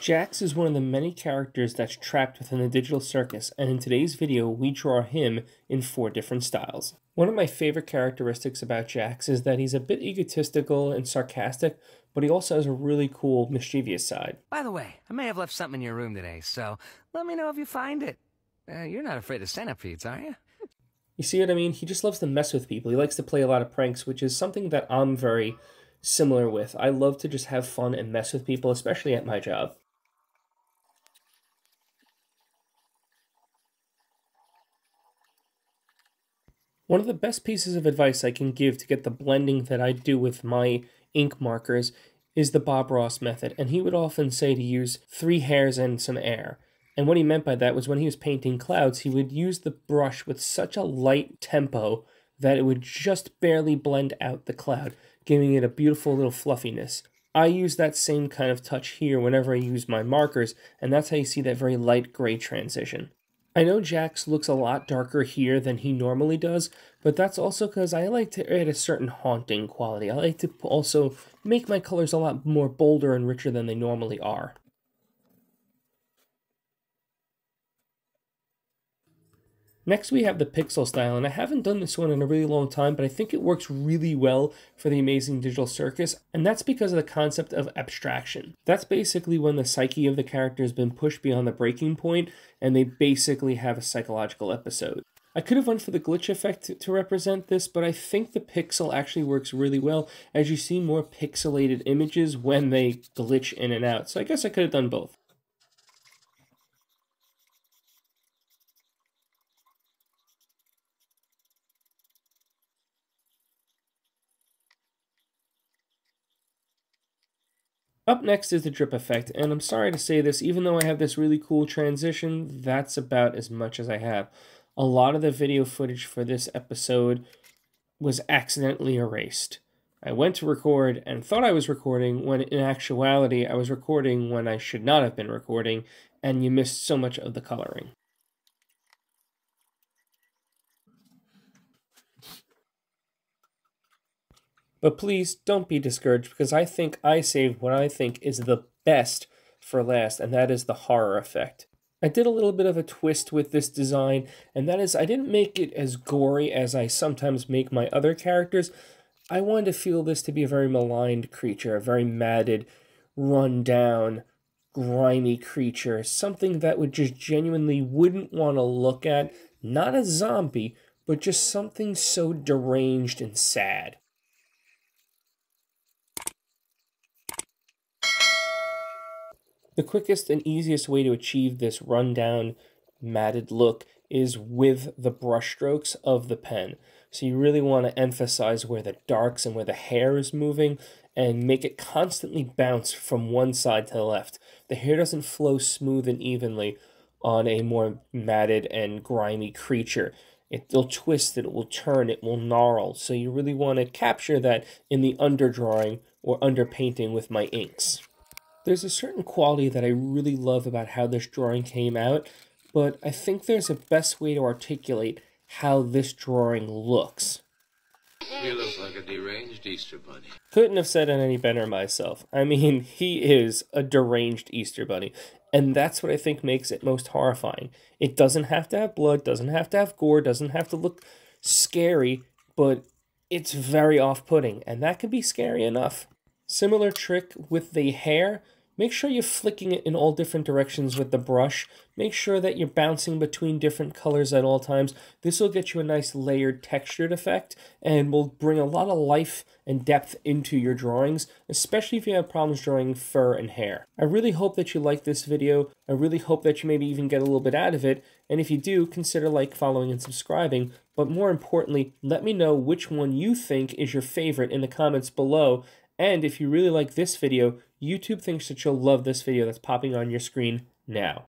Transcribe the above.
JAX is one of the many characters that's trapped within the digital circus, and in today's video we draw him in 4 different styles. One of my favorite characteristics about JAX is that he's a bit egotistical and sarcastic, but he also has a really cool, mischievous side. By the way, I may have left something in your room today, so let me know if you find it. You're not afraid of centipedes, are you? You see what I mean? He just loves to mess with people. He likes to play a lot of pranks, which is something that I'm very similar with. I love to just have fun and mess with people, especially at my job. One of the best pieces of advice I can give to get the blending that I do with my ink markers is the Bob Ross method, and he would often say to use 3 hairs and some air. And what he meant by that was when he was painting clouds, he would use the brush with such a light tempo that it would just barely blend out the cloud, giving it a beautiful little fluffiness. I use that same kind of touch here whenever I use my markers, and that's how you see that very light gray transition. I know JAX looks a lot darker here than he normally does, but that's also because I like to add a certain haunting quality. I like to also make my colors a lot more bolder and richer than they normally are. Next we have the pixel style, and I haven't done this one in a really long time, but I think it works really well for the Amazing Digital Circus, and that's because of the concept of abstraction. That's basically when the psyche of the character has been pushed beyond the breaking point, and they basically have a psychological episode. I could have went for the glitch effect to represent this, but I think the pixel actually works really well, as you see more pixelated images when they glitch in and out, so I guess I could have done both. Up next is the drip effect, and I'm sorry to say this, even though I have this really cool transition, that's about as much as I have. A lot of the video footage for this episode was accidentally erased. I went to record and thought I was recording when in actuality I was recording when I should not have been recording, and you missed so much of the coloring. But please don't be discouraged, because I think I saved what I think is the best for last, and that is the horror effect. I did a little bit of a twist with this design, and that is I didn't make it as gory as I sometimes make my other characters. I wanted to feel this to be a very maligned creature, a very matted, run down, grimy creature, something that would just genuinely wouldn't want to look at, not a zombie, but just something so deranged and sad. The quickest and easiest way to achieve this rundown, matted look is with the brush strokes of the pen. So you really want to emphasize where the darks and where the hair is moving and make it constantly bounce from one side to the left. The hair doesn't flow smooth and evenly on a more matted and grimy creature. It'll twist, it will turn, it will gnarl. So you really want to capture that in the underdrawing or underpainting with my inks. There's a certain quality that I really love about how this drawing came out, but I think there's a best way to articulate how this drawing looks. You look like a deranged Easter bunny. Couldn't have said it any better myself. I mean, he is a deranged Easter bunny, and that's what I think makes it most horrifying. It doesn't have to have blood, doesn't have to have gore, doesn't have to look scary, but it's very off-putting, and that can be scary enough. Similar trick with the hair. Make sure you're flicking it in all different directions with the brush. Make sure that you're bouncing between different colors at all times. This will get you a nice layered textured effect and will bring a lot of life and depth into your drawings, especially if you have problems drawing fur and hair. I really hope that you like this video. I really hope that you maybe even get a little bit out of it. And if you do, consider like, following, and subscribing. But more importantly, let me know which one you think is your favorite in the comments below. And if you really like this video, YouTube thinks that you'll love this video that's popping on your screen now.